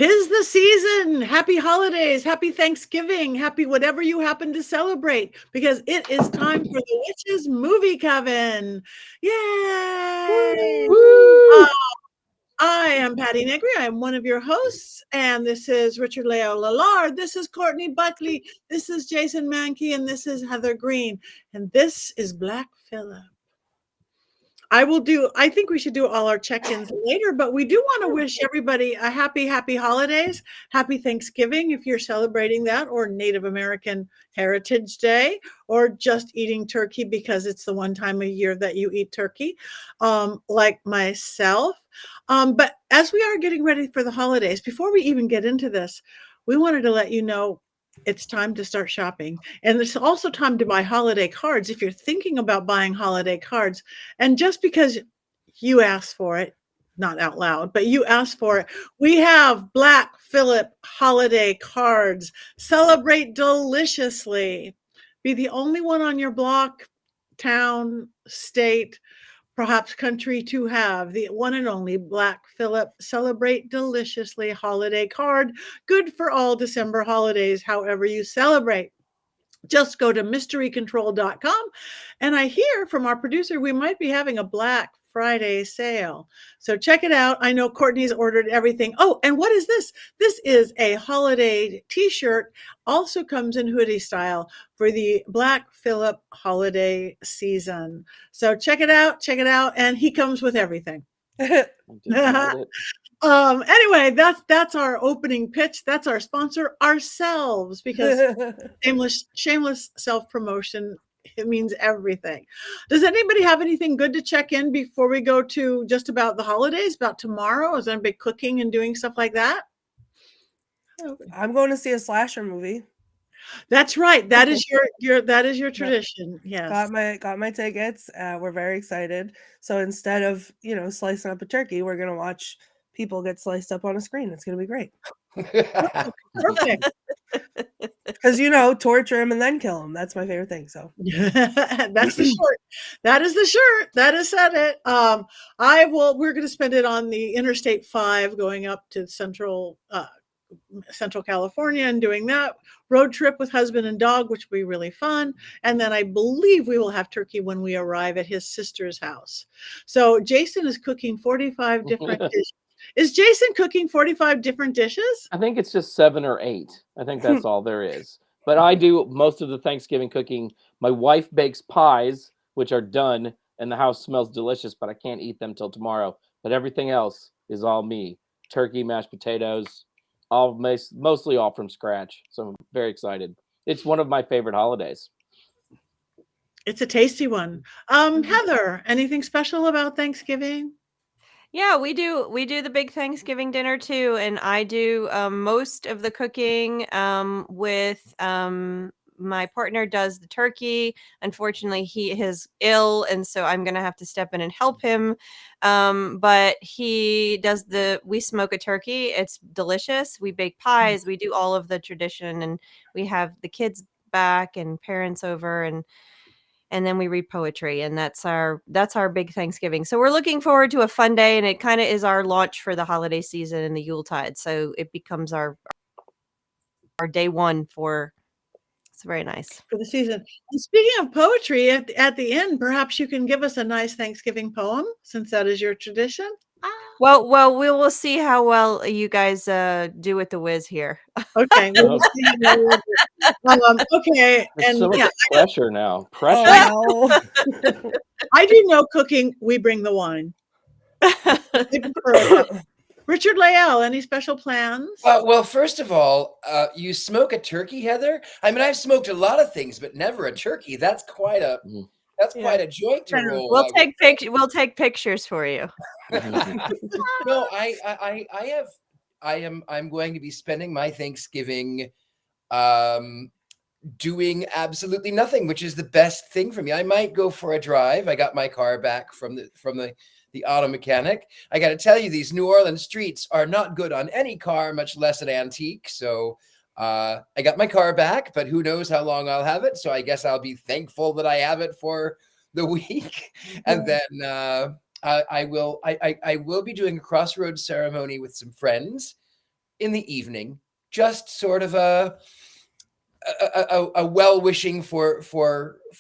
'Tis the season. Happy holidays, happy Thanksgiving, happy whatever you happen to celebrate, because it is time for the Witches Movie Coven. Yay! Woo! I am Patti Negri. I am one of your hosts, and this is Richard-Lael Lillard. This is Courtney Buckley. This is Jason Mankey, and this is Heather Greene. And this is Black Phillip. I think we should do all our check-ins later, but we do want to wish everybody a happy holidays, happy Thanksgiving if you're celebrating that, or Native American Heritage Day, or just eating turkey because it's the one time a year that you eat turkey, like myself. But as we are getting ready for the holidays, before we even get into this, we wanted to let you know it's time to start shopping. And it's also time to buy holiday cards if you're thinking about buying holiday cards. And just because you asked for it, not out loud, but you asked for it, we have Black Phillip holiday cards. Celebrate deliciously. Be the only one on your block, town, state, perhaps country to have the one and only Black Phillip Celebrate Deliciously holiday card. Good for all December holidays, however you celebrate. Just go to mysterycontrol.com. And I hear from our producer, we might be having a Black Friday sale. So check it out. I know Courtney's ordered everything. Oh, and what is this? This is a holiday t-shirt. Also comes in hoodie style for the Black Phillip holiday season. So check it out. And he comes with everything. Anyway, that's our opening pitch. That's our sponsor, ourselves, because shameless self-promotion, it means everything. Does anybody have anything good to check in before we go to just about the holidays, about tomorrow? Is anybody cooking and doing stuff like that? I'm going to see a slasher movie. That's right. That is your tradition. Yes. Got my tickets. We're very excited. So instead of, slicing up a turkey, we're going to watch people get sliced up on a screen. It's going to be great. Perfect. Because, torture him and then kill him. That's my favorite thing. So that's the shirt. That is the shirt. That has said it. We're going to spend it on the Interstate 5 going up to Central California and doing that road trip with husband and dog, which will be really fun. And then I believe we will have turkey when we arrive at his sister's house. So Jason is cooking 45 different dishes. Is Jason cooking 45 different dishes? I think it's just 7 or 8. I think that's all there is. But I do most of the Thanksgiving cooking. My wife bakes pies, which are done, and the house smells delicious, but I can't eat them till tomorrow. But everything else is all me. Turkey, mashed potatoes, mostly all from scratch. So I'm very excited. It's one of my favorite holidays. It's a tasty one. Heather, anything special about Thanksgiving? Yeah, we do the big Thanksgiving dinner too, and I do most of the cooking with my partner does the turkey. Unfortunately, he is ill, and so I'm going to have to step in and help him. But he does we smoke a turkey. It's delicious. We bake pies. We do all of the tradition, and we have the kids back and parents over, and then we read poetry, and that's our big Thanksgiving. So we're looking forward to a fun day, and it kind of is our launch for the holiday season and the Yuletide. So it becomes our day one for. It's very nice for the season. And speaking of poetry, at the end, perhaps you can give us a nice Thanksgiving poem, since that is your tradition. Well, we will see how well you guys do with the whiz here. Okay. We'll see. Okay. There's so much pressure now. Pressure. I do no cooking. We bring the wine. Richard-Lael, any special plans? Well, first of all, you smoke a turkey, Heather? I mean, I've smoked a lot of things, but never a turkey. That's quite a quite a joint to roll. We'll take pictures for you. No, I'm going to be spending my Thanksgiving doing absolutely nothing, which is the best thing for me. I might go for a drive. I got my car back from the auto mechanic. I got to tell you, these New Orleans streets are not good on any car, much less an antique. So I got my car back, but who knows how long I'll have it. So I guess I'll be thankful that I have it for the week. And then I will be doing a crossroads ceremony with some friends in the evening, just sort of a well wishing for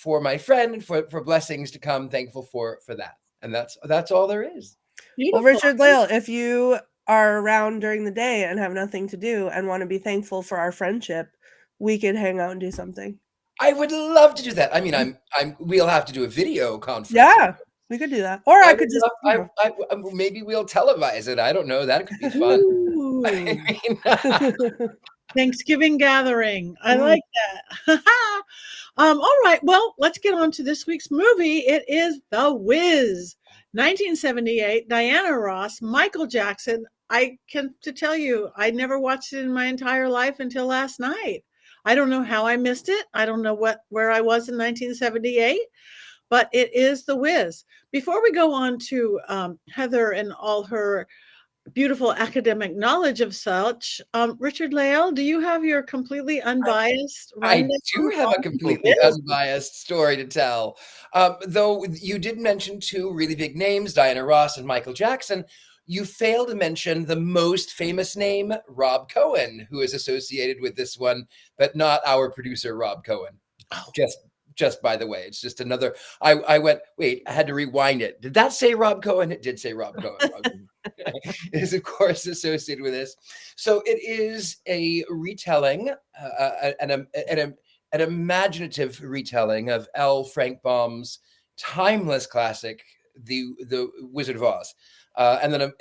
my friend, for blessings to come, thankful for that, and that's all there is. Well, Beautiful. Richard-Lael, if you are around during the day and have nothing to do and want to be thankful for our friendship, we could hang out and do something. I would love to do that. I mean, we'll have to do a video conference. Yeah, we could do that. Or I could just maybe we'll televise it. I don't know. That could be fun. Ooh. I mean, Thanksgiving gathering. I like that. All right. Well, let's get on to this week's movie. It is The Wiz, 1978. Diana Ross, Michael Jackson. I can to tell you, I never watched it in my entire life until last night. I don't know how I missed it. I don't know where I was in 1978, but it is The Wiz. Before we go on to Heather and all her beautiful academic knowledge of such, Richard-Lael, do you have your completely unbiased? I do have a completely unbiased story to tell. Though you did mention two really big names, Diana Ross and Michael Jackson, you failed to mention the most famous name, Rob Cohen, who is associated with this one, but not our producer, Rob Cohen. Oh. Just by the way, it's just another. I went, wait, I had to rewind it. Did that say Rob Cohen? It did say Rob Cohen. It is, of course, associated with this. So it is a retelling, an imaginative retelling of L. Frank Baum's timeless classic, The Wizard of Oz. And then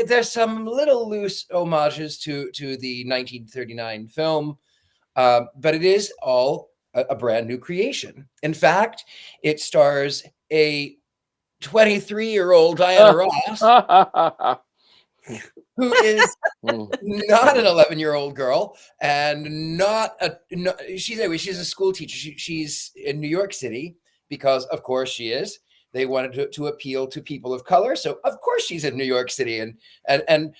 there's some little loose homages to the 1939 film, but it is all a brand new creation. In fact, it stars a 23-year-old Diana Ross, who is not an 11-year-old girl, and she's a school teacher. She's in New York City because, of course, she is. They wanted to appeal to people of color, so of course she's in New York City, and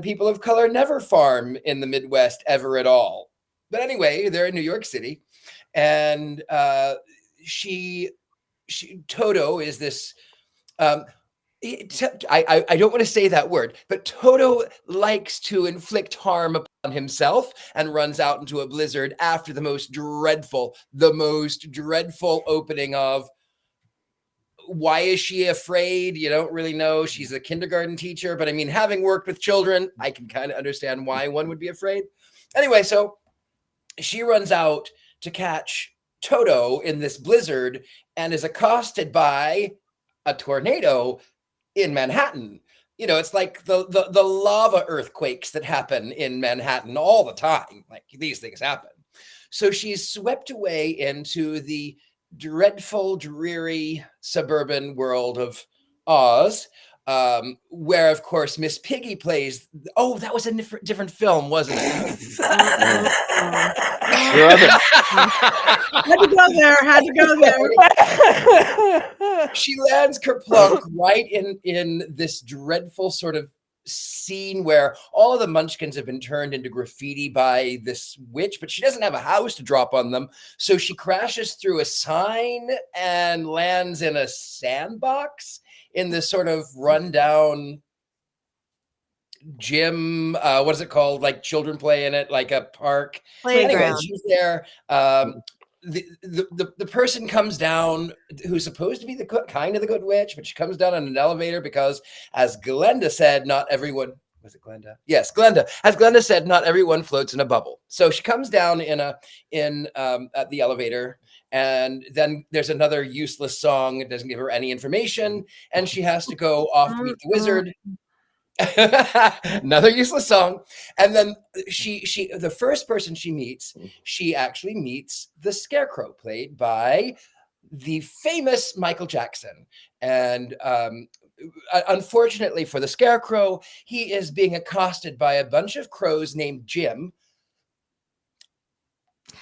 people of color never farm in the Midwest ever at all. But anyway, they're in New York City, and Toto is this. I don't want to say that word, but Toto likes to inflict harm upon himself and runs out into a blizzard after the most dreadful opening of. Why is she afraid? You don't really know. She's a kindergarten teacher, but I mean, having worked with children, I can kind of understand why one would be afraid. Anyway, so she runs out to catch Toto in this blizzard and is accosted by a tornado in Manhattan. You know, it's like the lava earthquakes that happen in Manhattan all the time. Like, these things happen. So she's swept away into the dreadful, dreary suburban world of Oz, where, of course, Miss Piggy plays. Oh, that was a different film, wasn't it? Had to go there. She lands kerplunk right in this dreadful sort of scene where all of the munchkins have been turned into graffiti by this witch, but she doesn't have a house to drop on them. So she crashes through a sign and lands in a sandbox in this sort of rundown gym. What is it called? Like children play in it, like a park. Playground. Anyway, she's there. The person comes down who's supposed to be the good witch, but she comes down on an elevator because, as Glenda said, not everyone. Was it Glenda? Yes, Glenda. As Glenda said, not everyone floats in a bubble. So she comes down at the elevator, and then there's another useless song. It doesn't give her any information, and she has to go off to meet the wizard. Another useless song. And then the first person she meets, she actually meets the Scarecrow, played by the famous Michael Jackson. And unfortunately for the Scarecrow, he is being accosted by a bunch of crows named Jim.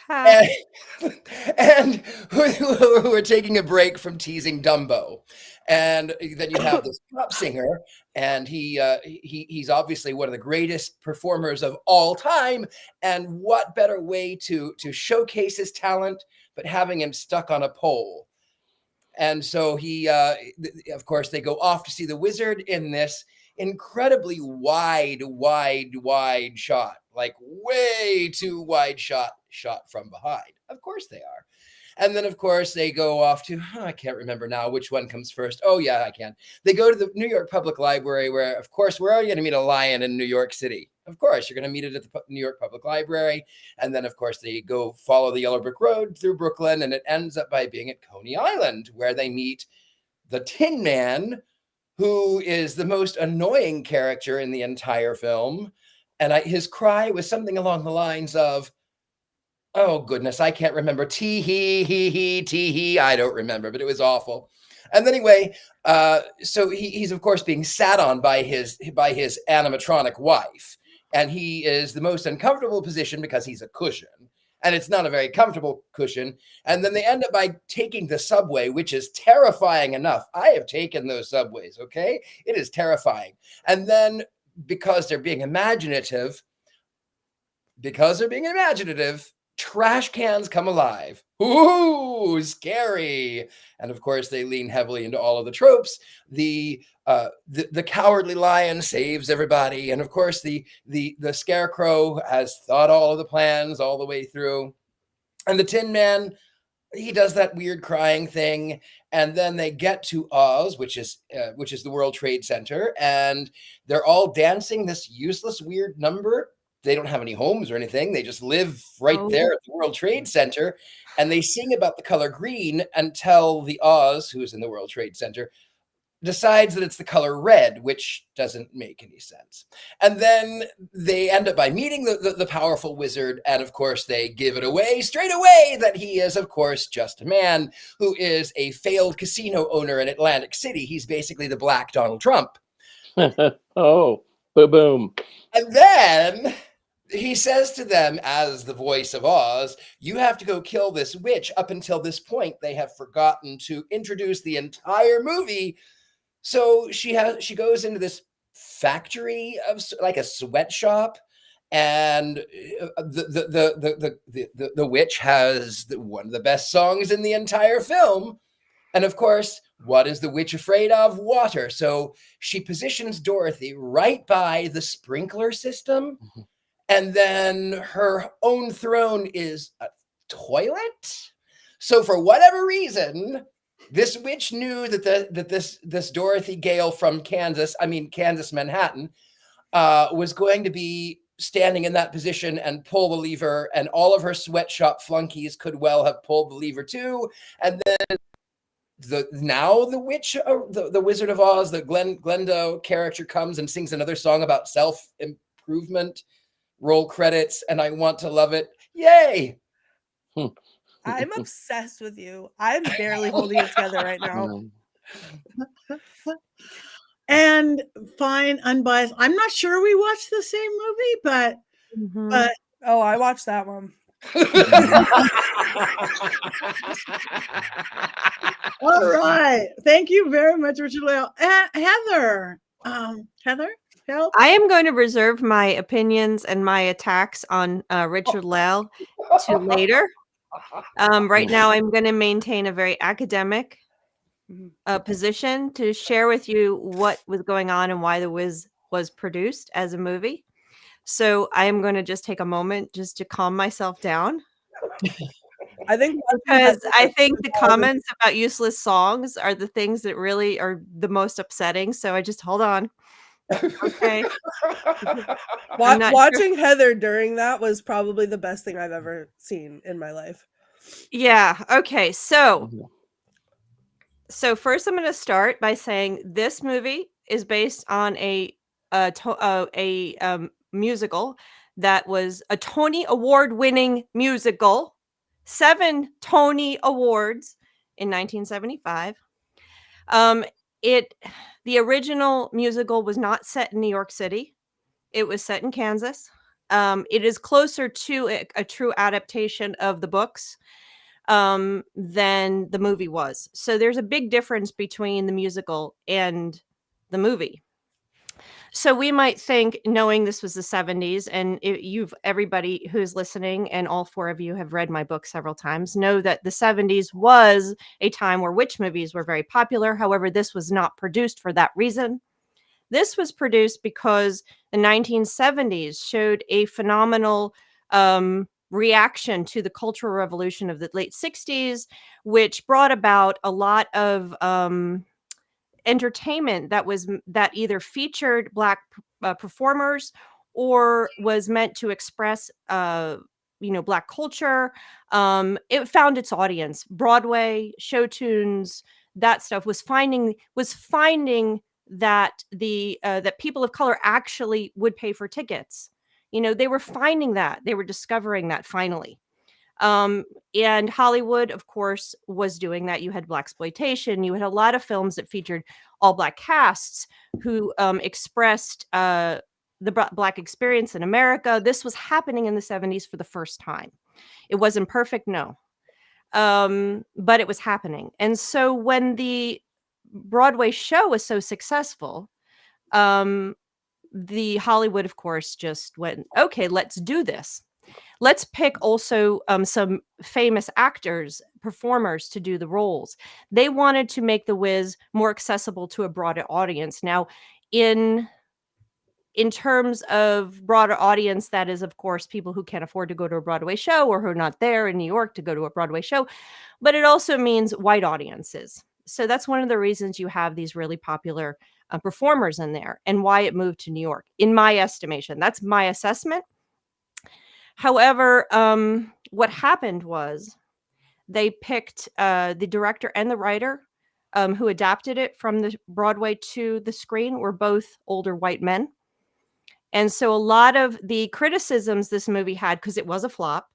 And who are taking a break from teasing Dumbo. And then you have this pop singer, and he's obviously one of the greatest performers of all time. And what better way to showcase his talent but having him stuck on a pole? And so of course, they go off to see the wizard in this incredibly wide shot, like way too wide shot from behind. Of course they are. And then, of course, they go off to, I can't remember now which one comes first. Oh, yeah, I can. They go to the New York Public Library where, of course, where are you going to meet a lion in New York City? Of course, you're going to meet it at the New York Public Library. And then, of course, they go follow the Yellow Brick Road through Brooklyn, and it ends up by being at Coney Island, where they meet the Tin Man, who is the most annoying character in the entire film. And his cry was something along the lines of, oh, goodness, I can't remember. Tee-hee. I don't remember, but it was awful. And anyway, so he's, of course, being sat on by his animatronic wife. And he is the most uncomfortable position because he's a cushion. And it's not a very comfortable cushion. And then they end up by taking the subway, which is terrifying enough. I have taken those subways, okay? It is terrifying. And then because they're being imaginative, trash cans come alive. Ooh, scary. And of course, they lean heavily into all of the tropes. The cowardly lion saves everybody. And of course, the scarecrow has thought all of the plans all the way through. And the Tin Man, he does that weird crying thing. And then they get to Oz, which is the World Trade Center. And they're all dancing this useless, weird number. They don't have any homes or anything. They just live right there at the World Trade Center. And they sing about the color green until the Oz, who is in the World Trade Center, decides that it's the color red, which doesn't make any sense. And then they end up by meeting the powerful wizard. And of course, they give it away straight away that he is, of course, just a man who is a failed casino owner in Atlantic City. He's basically the Black Donald Trump. Oh, boom. And then he says to them, as the voice of Oz, you have to go kill this witch. Up until this point, they have forgotten to introduce the entire movie. So she goes into this factory of like a sweatshop, and the witch has one of the best songs in the entire film. And of course, what is the witch afraid of? Water. So she positions Dorothy right by the sprinkler system. Mm-hmm. And then her own throne is a toilet. So for whatever reason, this witch knew that this Dorothy Gale from Kansas, Manhattan, was going to be standing in that position and pull the lever, and all of her sweatshop flunkies could well have pulled the lever too. And then the witch, the Wizard of Oz, the Glenda character comes and sings another song about self-improvement. Roll credits, and I want to love it. Yay! I'm obsessed with you. I'm barely holding it together right now. And fine, unbiased. I'm not sure we watched the same movie, but oh, I watched that one. All right. Thank you very much, Richard-Lael. Heather. Heather? Help. I am going to reserve my opinions and my attacks on Richard-Lael to later. Right now, I'm going to maintain a very academic position to share with you what was going on and why The Wiz was produced as a movie. So I am going to just take a moment just to calm myself down. Because I think the comments about useless songs are the things that really are the most upsetting. So I just hold on. Okay. Watching sure. Heather during that was probably the best thing I've ever seen in my life. Yeah. Okay. So first I'm going to start by saying this movie is based on a musical that was a Tony Award winning musical, 7 Tony Awards in 1975. The original musical was not set in New York City. It was set in Kansas. It is closer to a true adaptation of the books than the movie was. So there's a big difference between the musical and the movie. So we might think, knowing this was the 70s, and everybody who's listening, and all 4 of you have read my book several times, know that the 70s was a time where witch movies were very popular. However, this was not produced for that reason. This was produced because the 1970s showed a phenomenal reaction to the Cultural Revolution of the late 60s, which brought about a lot of entertainment that either featured Black performers or was meant to express Black culture. It found its audience. Broadway, show tunes, that stuff was finding that that people of color actually would pay for tickets. They were finding that. They were discovering that finally. And Hollywood, of course, was doing that. You had blaxploitation. You had a lot of films that featured all Black casts who expressed the Black experience in America. This was happening in the 70s for the first time. It wasn't perfect, no. But it was happening. And so when the Broadway show was so successful, the Hollywood, of course, just went, okay, let's do this. Let's pick also some famous actors, performers to do the roles. They wanted to make The Wiz more accessible to a broader audience. Now, in terms of broader audience, that is, of course, people who can't afford to go to a Broadway show or who are not there in New York to go to a Broadway show. But it also means white audiences. So that's one of the reasons you have these really popular performers in there and why it moved to New York, in my estimation. That's my assessment. However, what happened was they picked the director and the writer who adapted it from the Broadway to the screen were both older white men. And so a lot of the criticisms this movie had, because it was a flop,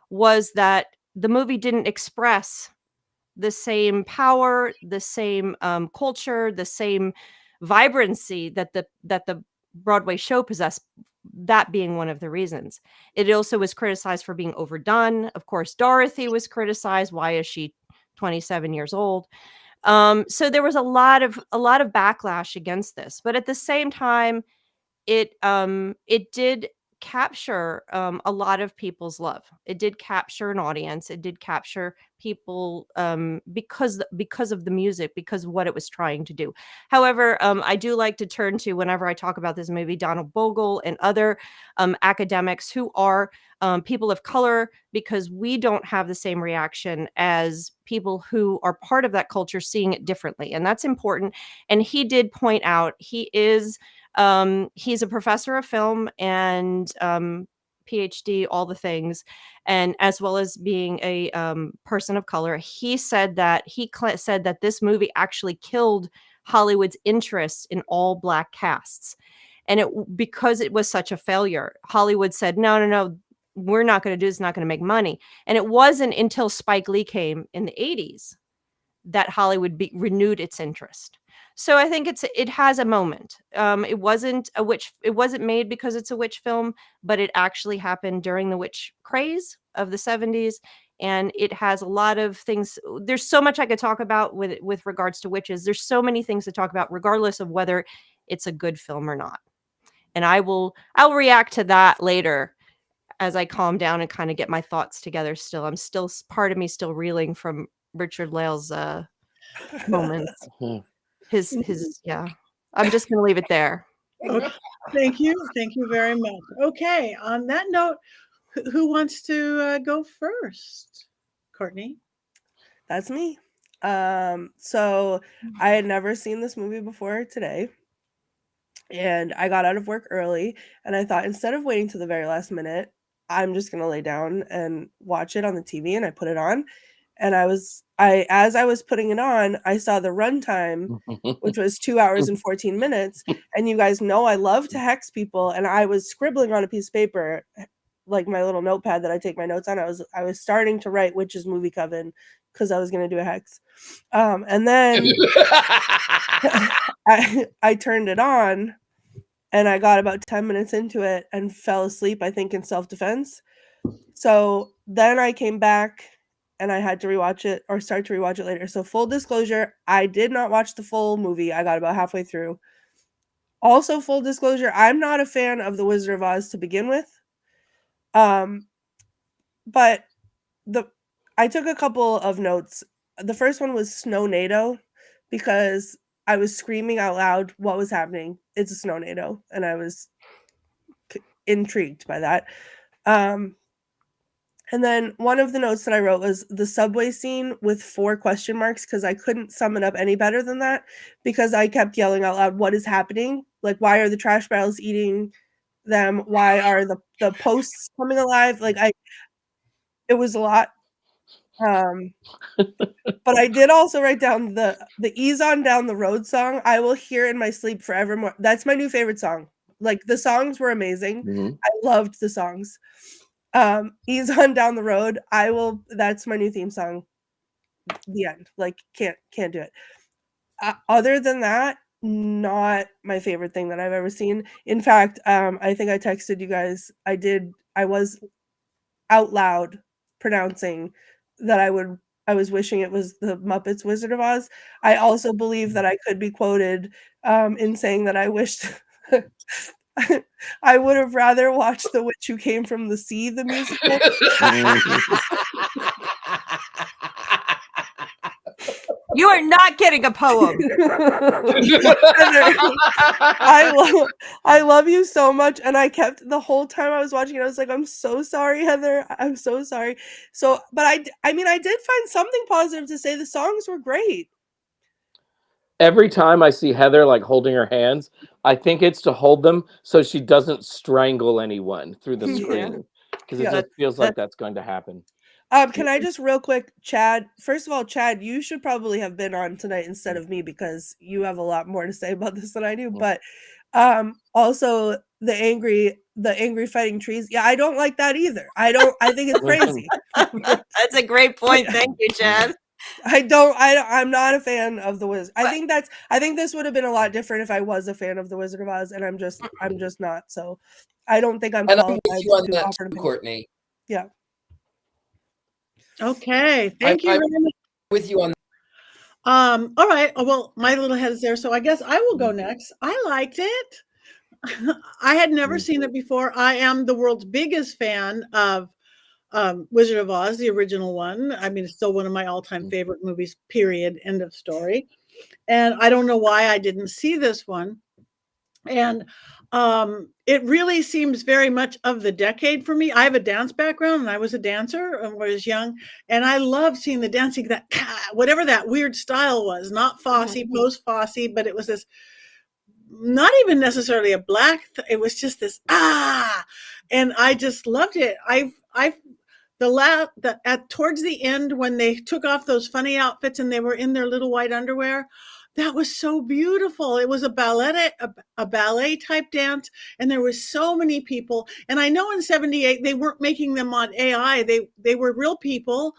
was that the movie didn't express the same power, the same culture, the same vibrancy that the Broadway show possessed, that being one of the reasons. It also was criticized for being overdone. Of course, Dorothy was criticized. Why is she 27 years old? So there was a lot of backlash against this. But at the same time, it did capture a lot of people's love. It did capture an audience. It did capture people because of the music, because of what it was trying to do. However, I do like to turn to, whenever I talk about this movie, Donald Bogle and other academics who are people of color, because we don't have the same reaction as people who are part of that culture, seeing it differently. And that's important. And he did point out, he's a professor of film and PhD, all the things, and as well as being a person of color. He said that this movie actually killed Hollywood's interest in all Black casts, and because it was such a failure. Hollywood said, no, we're not going to do this. It's not going to make money. And it wasn't until Spike Lee came in the 80s that Hollywood renewed its interest. So I think it has a moment. It wasn't made because it's a witch film, but it actually happened during the witch craze of the 70s. And it has a lot of things. There's so much I could talk about with regards to witches. There's so many things to talk about, regardless of whether it's a good film or not. And I'll react to that later as I calm down and kind of get my thoughts together. Part of me still reeling from Richard-Lael's moments. Yeah. I'm just going to leave it there. Okay. Thank you very much. Okay, on that note, who wants to go first? Courtney? That's me. So I had never seen this movie before today, and I got out of work early, and I thought, instead of waiting to the very last minute, I'm just going to lay down and watch it on the TV. And I put it on, and as I was putting it on, I saw the runtime, which was 2 hours and 14 minutes. And you guys know I love to hex people, and I was scribbling on a piece of paper, like my little notepad that I take my notes on. I was starting to write Witch's Movie Coven, because I was going to do a hex. And then I turned it on, and I got about 10 minutes into it and fell asleep, I think, in self-defense. So then I came back and I had to rewatch it, or start to rewatch it later. So full disclosure, I did not watch the full movie. I got about halfway through. Also, full disclosure, I'm not a fan of The Wizard of Oz to begin with. But I took a couple of notes. The first one was Snow NATO, because I was screaming out loud what was happening. It's a snow-nado, and I was intrigued by that. And then one of the notes that I wrote was the subway scene with 4 question marks, because I couldn't sum it up any better than that, because I kept yelling out loud, what is happening? Like, why are the trash barrels eating them? Why are the posts coming alive? Like, it was a lot. But I did also write down the Ease On Down the Road song. I will hear in my sleep forevermore. That's my new favorite song. Like, the songs were amazing. Mhm. I loved the songs. Ease On Down the Road. That's my new theme song. The end. Like, can't do it. Other than that, not my favorite thing that I've ever seen. In fact, I think I texted you guys. I was out loud pronouncing that I was wishing it was the Muppets Wizard of Oz. I also believe that I could be quoted in saying that I wished I would have rather watched The Witch Who Came from the Sea, the musical. You are not getting a poem. I love you so much, and I kept the whole time I was watching it. I was like, "I'm so sorry, Heather. I'm so sorry." So, but I mean, I did find something positive to say. The songs were great. Every time I see Heather like holding her hands, I think it's to hold them so she doesn't strangle anyone through the screen, because it just feels like that's going to happen. Can I just real quick, Chad? First of all, Chad, you should probably have been on tonight instead of me, because you have a lot more to say about this than I do. But also the angry fighting trees. Yeah, I don't like that either. I think it's crazy. That's a great point. Thank you, Chad. I'm not a fan of the Wizard. I think this would have been a lot different if I was a fan of the Wizard of Oz, and I'm just not. So I don't think I'm qualified to offer an opinion. Courtney. Yeah. Okay, thank you I'm very much. With you on. All right. Well, my little head is there, so I guess I will go next. I liked it. I had never seen it before. I am the world's biggest fan of Wizard of Oz, the original one. I mean, it's still one of my all-time favorite movies, period, end of story. And I don't know why I didn't see this one. And it really seems very much of the decade for me. I have a dance background, and I was a dancer when I was young, and I loved seeing the dancing, that whatever that weird style was, not Fosse, post Fosse, but it was this, not even necessarily a black, it was just this, and I just loved it. Towards the end, when they took off those funny outfits and they were in their little white underwear, that was so beautiful. It was a ballet type dance, and there was so many people. And I know in '78 they weren't making them on AI; they were real people,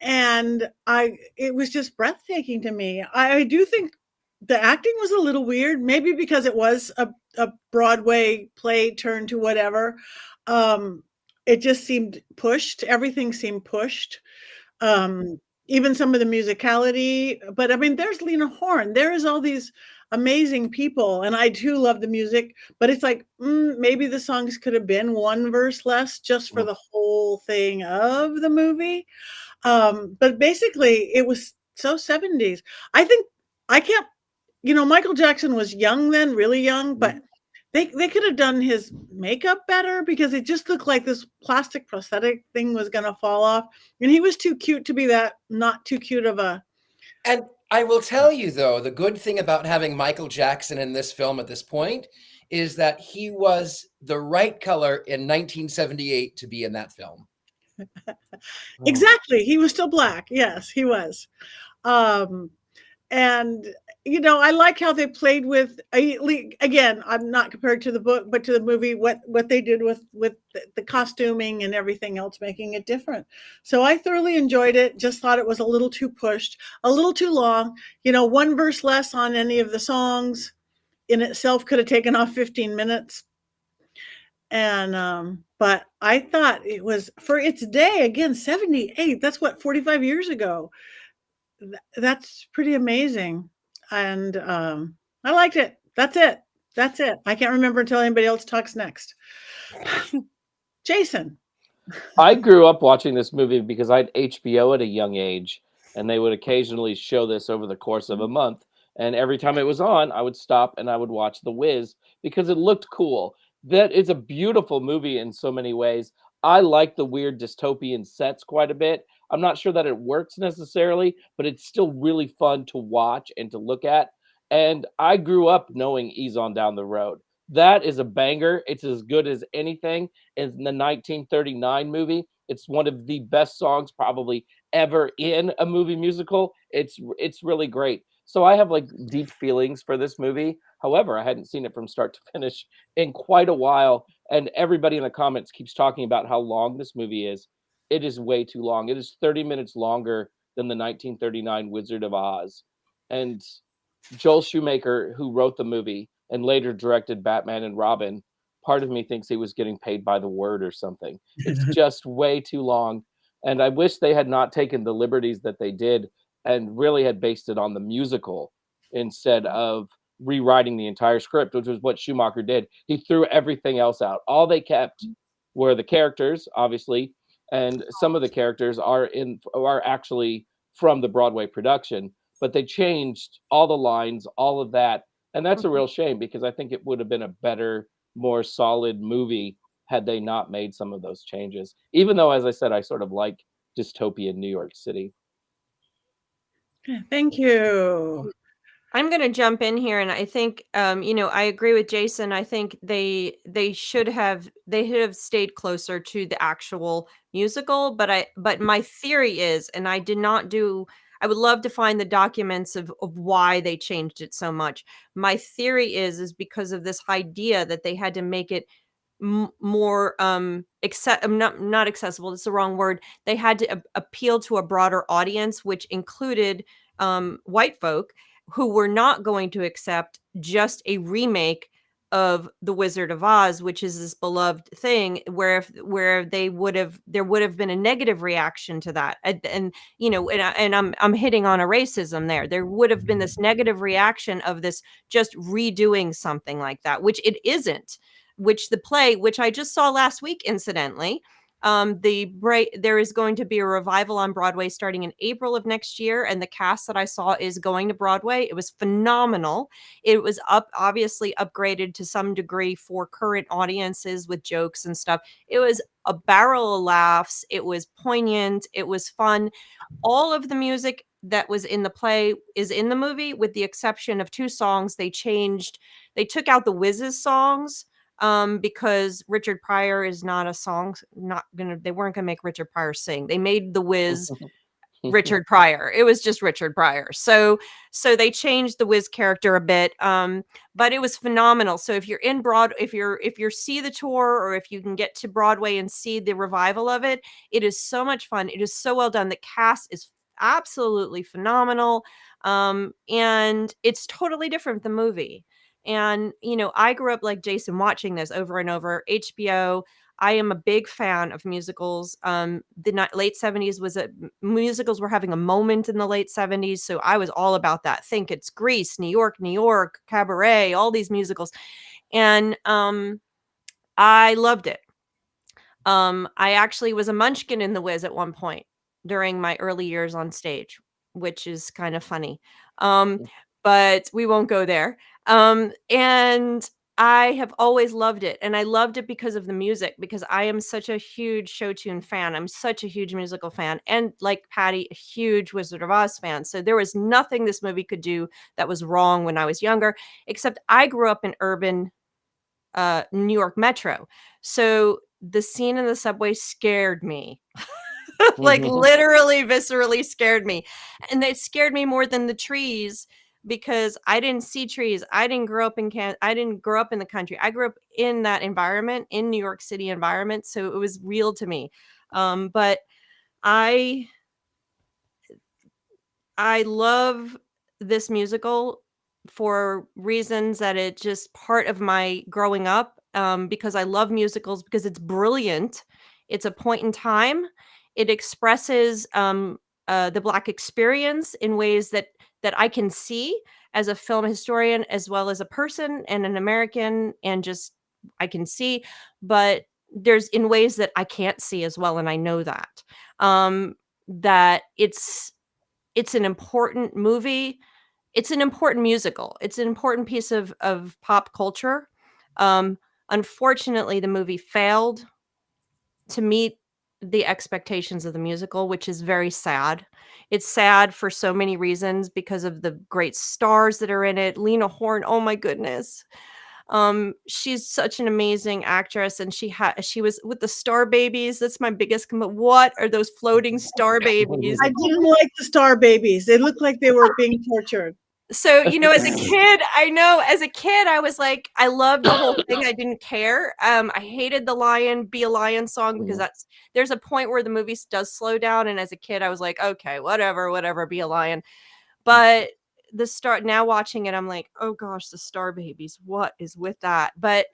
and it was just breathtaking to me. I do think the acting was a little weird, maybe because it was a Broadway play turned to whatever. It just seemed pushed. Everything seemed pushed. Even some of the musicality, but I mean, there's Lena Horne. There is all these amazing people, and I too love the music, but it's like, maybe the songs could have been one verse less just for the whole thing of the movie. But basically it was so 70s. Michael Jackson was young then, really young, but they could have done his makeup better, because it just looked like this plastic prosthetic thing was going to fall off. And he was too cute to be that not too cute of a. And I will tell you, though, the good thing about having Michael Jackson in this film at this point is that he was the right color in 1978 to be in that film. Exactly. He was still black. Yes, he was. And I like how they played with, again, I'm not compared to the book, but to the movie, what they did with the costuming and everything else, making it different. So I thoroughly enjoyed it. Just thought it was a little too pushed, a little too long. One verse less on any of the songs in itself could have taken off 15 minutes. And but I thought it was, for its day, again, 78. That's what, 45 years ago. That's pretty amazing. And I liked it. That's it. I can't remember until anybody else talks next. Jason. I grew up watching this movie because I had HBO at a young age, and they would occasionally show this over the course of a month. And every time it was on, I would stop and I would watch The Wiz because it looked cool. That is a beautiful movie in so many ways. I like the weird dystopian sets quite a bit. I'm not sure that it works necessarily, but it's still really fun to watch and to look at. And I grew up knowing Ease on Down the Road. That is a banger. It's as good as anything in the 1939 movie. It's one of the best songs probably ever in a movie musical. It's really great. So I have like deep feelings for this movie. However, I hadn't seen it from start to finish in quite a while, and everybody in the comments keeps talking about how long this movie is. It is way too long. It is 30 minutes longer than the 1939 Wizard of Oz. And Joel Schumacher, who wrote the movie and later directed Batman and Robin, part of me thinks he was getting paid by the word or something. It's just way too long. And I wish they had not taken the liberties that they did and really had based it on the musical instead of rewriting the entire script, which was what Schumacher did. He threw everything else out. All they kept were the characters, obviously, and some of the characters are actually from the Broadway production, but they changed all the lines, all of that. And that's a real shame because I think it would have been a better, more solid movie had they not made some of those changes. Even though, as I said, I sort of like dystopian New York City. Thank you. I'm going to jump in here, and I think, I agree with Jason. I think they should have stayed closer to the actual musical. But my theory is, and I would love to find the documents of why they changed it so much. My theory is because of this idea that they had to make it more not accessible. That's the wrong word. They had to appeal to a broader audience, which included white folk who were not going to accept just a remake of The Wizard of Oz, which is this beloved thing, where there would have been a negative reaction to that, and I'm hitting on a racism there. There would have been this negative reaction of this just redoing something like that, which it isn't. Which the play, which I just saw last week, incidentally. There is going to be a revival on Broadway starting in April of next year, and the cast that I saw is going to Broadway. It was phenomenal. It was obviously upgraded to some degree for current audiences with jokes and stuff. It was a barrel of laughs. It was poignant. It was fun. All of the music that was in the play is in the movie, with the exception of 2 songs. They took out the Wiz's songs. Because Richard Pryor is not a song, they weren't gonna make Richard Pryor sing. They made the Wiz Richard Pryor. It was just Richard Pryor. So they changed the Wiz character a bit. But it was phenomenal. So if you're in if you see the tour, or if you can get to Broadway and see the revival of it, it is so much fun. It is so well done. The cast is absolutely phenomenal. And it's totally different than the movie. And, I grew up like Jason watching this over and over. HBO. I am a big fan of musicals. The late 70s musicals were having a moment in the late 70s. So I was all about that. Think it's Grease, New York, Cabaret, all these musicals. And I loved it. I actually was a munchkin in The Wiz at one point during my early years on stage, which is kind of funny. But we won't go there. And I have always loved it. And I loved it because of the music, because I am such a huge show tune fan. I'm such a huge musical fan. And like Patti, a huge Wizard of Oz fan. So there was nothing this movie could do that was wrong when I was younger, except I grew up in urban New York Metro. So the scene in the subway scared me. Like literally viscerally scared me. And it scared me more than the trees, because I didn't see trees. I didn't grow up in the country. I grew up in that environment, in New York City environment. So it was real to me. But I love this musical for reasons that it's just part of my growing up, because I love musicals, because it's brilliant. It's a point in time. It expresses the Black experience in ways that I can see as a film historian, as well as a person and an American, and just I can see, but there's in ways that I can't see as well, and I know that that it's an important movie it's an important musical. It's an important piece of pop culture. Unfortunately, the movie failed to meet the expectations of the musical, which is very sad. It's sad for so many reasons because of the great stars that are in it. Lena Horne, oh my goodness. She's such an amazing actress, and she was with the Star Babies. That's my biggest what are those floating Star Babies? I didn't like the Star Babies. They looked like they were being tortured. So, as a kid, I was like, I loved the whole thing. I didn't care. I hated the Lion, Be a Lion song because there's a point where the movie does slow down. And as a kid, I was like, okay, whatever, Be a Lion. But now watching it, I'm like, oh gosh, the Star Babies, what is with that? But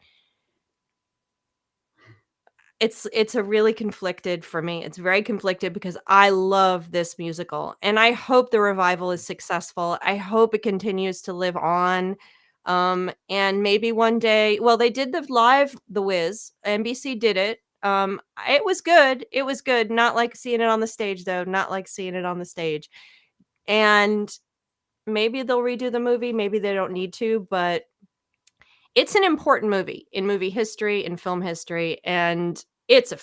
it's a really conflicted for me. It's very conflicted because I love this musical and I hope the revival is successful. I hope it continues to live on. And maybe one day, well, they did The Wiz. NBC did it. It was good. It was good. Not like seeing it on the stage though. Not like seeing it on the stage. And maybe they'll redo the movie. Maybe they don't need to, but it's an important movie in movie history, in film history, and it's a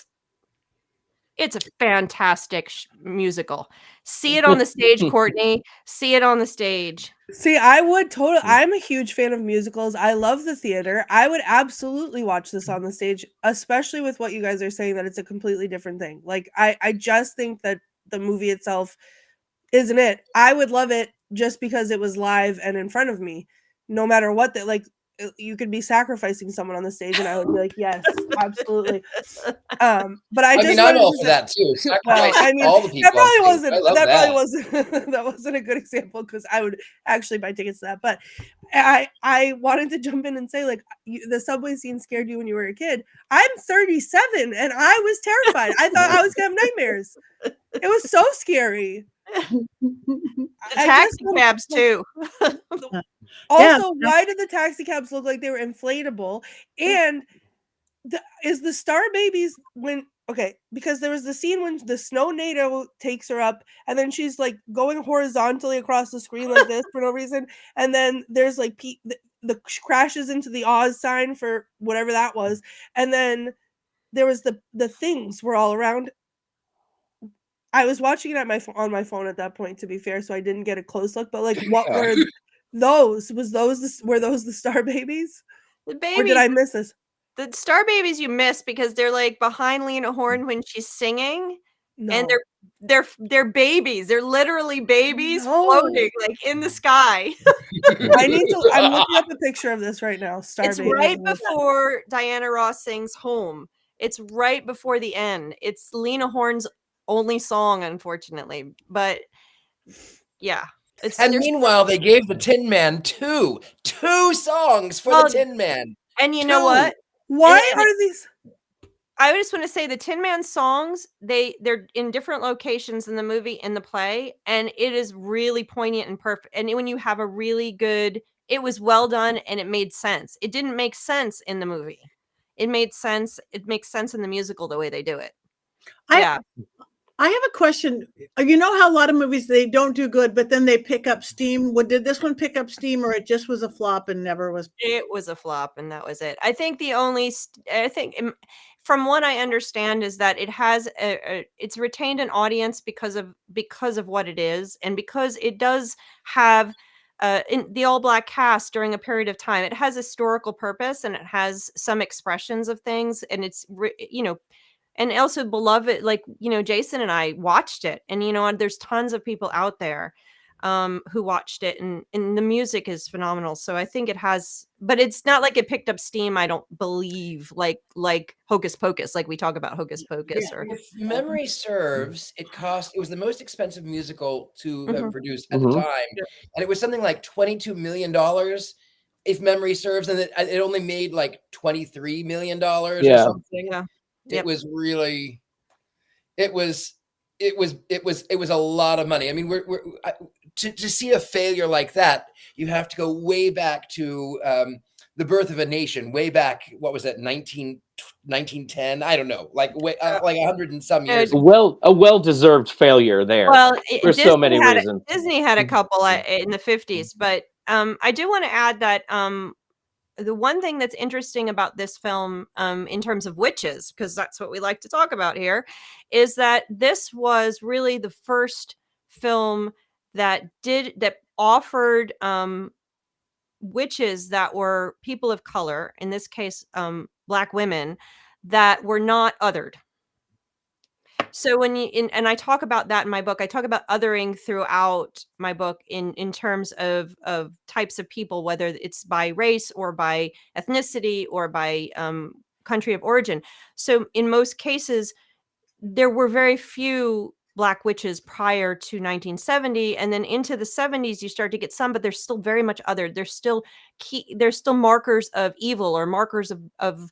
fantastic musical. See it on the stage, Courtney. See it on the stage. See, I would totally. I'm a huge fan of musicals. I love the theater. I would absolutely watch this on the stage, especially with what you guys are saying that it's a completely different thing. Like, I just think that the movie itself isn't it. I would love it just because it was live and in front of me, no matter what. You could be sacrificing someone on the stage, and I would be like, yes, absolutely. But I mean, I'm all for that too. Well, I mean, all the people that wasn't a good example because I would actually buy tickets to that. But I wanted to jump in and say, like, the subway scene scared you when you were a kid. I'm 37 and I was terrified. I thought I was gonna have nightmares. It was so scary. The taxi cabs too. Also, why did the taxi cabs look like they were inflatable? And is the Star Babies because there was the scene when the snow NATO takes her up and then she's like going horizontally across the screen like this for no reason, and then there's like the crashes into the Oz sign for whatever that was, and then there was the things were all around. I was watching it on my phone at that point, to be fair, so I didn't get a close look. But like, what were those? Were those the Star Babies? The babies, or did I miss this? The Star Babies you missed because they're like behind Lena Horne when she's singing, and they're babies. They're literally babies floating like in the sky. I'm looking up a picture of this right now. It's right before Diana Ross sings "Home." It's right before the end. It's Lena Horne's only song, unfortunately, but yeah. And meanwhile, they gave the Tin Man two songs for the Tin Man. And you know what? Why are these? I just want to say the Tin Man songs, they're in different locations in the movie and the play, and it is really poignant and perfect. And when you have a really good, it was well done and it made sense. It didn't make sense in the movie. It made sense. It makes sense in the musical the way they do it. I have a question. You know how a lot of movies, they don't do good, but then they pick up steam. Did this one pick up steam, or it just was a flop and never was? It was a flop and that was it. I think from what I understand is that it has it's retained an audience because of what it is, and because it does have in the all black cast during a period of time. It has historical purpose and it has some expressions of things, and it's and also beloved, like, Jason and I watched it, and there's tons of people out there who watched it, and the music is phenomenal. So I think it has, but it's not like it picked up steam, I don't believe, like Hocus Pocus, like we talk about Hocus Pocus. Or if memory serves, it was the most expensive musical to have produced at the time, and it was something like $22 million, if memory serves, and it only made like $23 million or something. Yeah. It was really, it was a lot of money. I mean, to see a failure like that, you have to go way back to The Birth of a Nation way back. What was that? 1910? I don't know. Like like 100 and some years. A well-deserved failure there. Well, for so many reasons. Disney had a couple in the 50s, but I do want to add that the one thing that's interesting about this film, in terms of witches, because that's what we like to talk about here, is that this was really the first film that offered witches that were people of color, in this case, Black women, that were not othered. So when and I talk about that in my book, I talk about othering throughout my book in terms of types of people, whether it's by race or by ethnicity or by country of origin. So in most cases, there were very few Black witches prior to 1970, and then into the 70s you start to get some, but they're still very much othered. There's still markers of evil, or markers of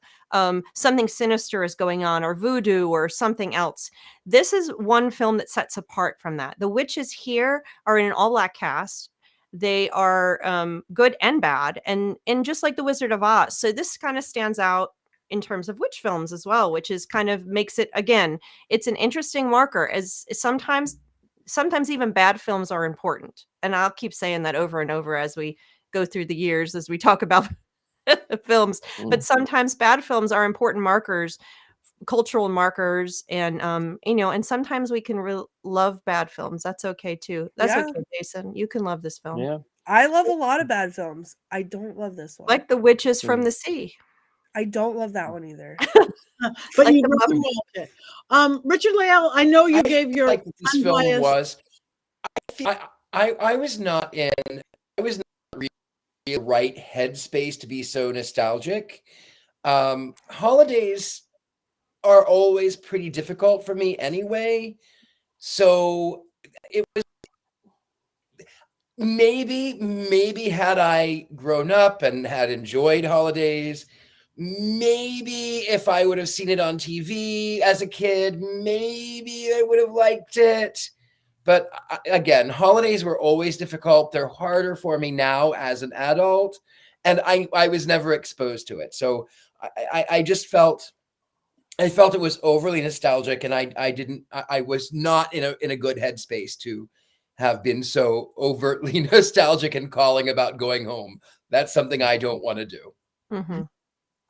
something sinister is going on, or voodoo, or something else. This is one film that sets apart from that. The witches here are in an all-Black cast. They are good and bad, and just like the Wizard of Oz. So this kind of stands out in terms of witch films as well, which is kind of makes it, again, it's an interesting marker, as sometimes even bad films are important. And I'll keep saying that over and over as we go through the years, as we talk about films, but sometimes bad films are important markers, cultural markers. And, and sometimes we can love bad films. That's okay too. That's okay, Jason. You can love this film. Yeah. I love a lot of bad films. I don't love this one. Like The Witches from the Sea. I don't love that one either. But Like you the really loved it. Richard-Lael, I know you gave your like what this film unbiased- was. I was not really in the right headspace to be so nostalgic. Holidays are always pretty difficult for me anyway. So it was maybe had I grown up and had enjoyed holidays, maybe if I would have seen it on TV as a kid, maybe I would have liked it. But again, holidays were always difficult. They're harder for me now as an adult, and I was never exposed to it. So I just felt it was overly nostalgic, and I was not in a good headspace to have been so overtly nostalgic and calling about going home. That's something I don't want to do. Mm-hmm.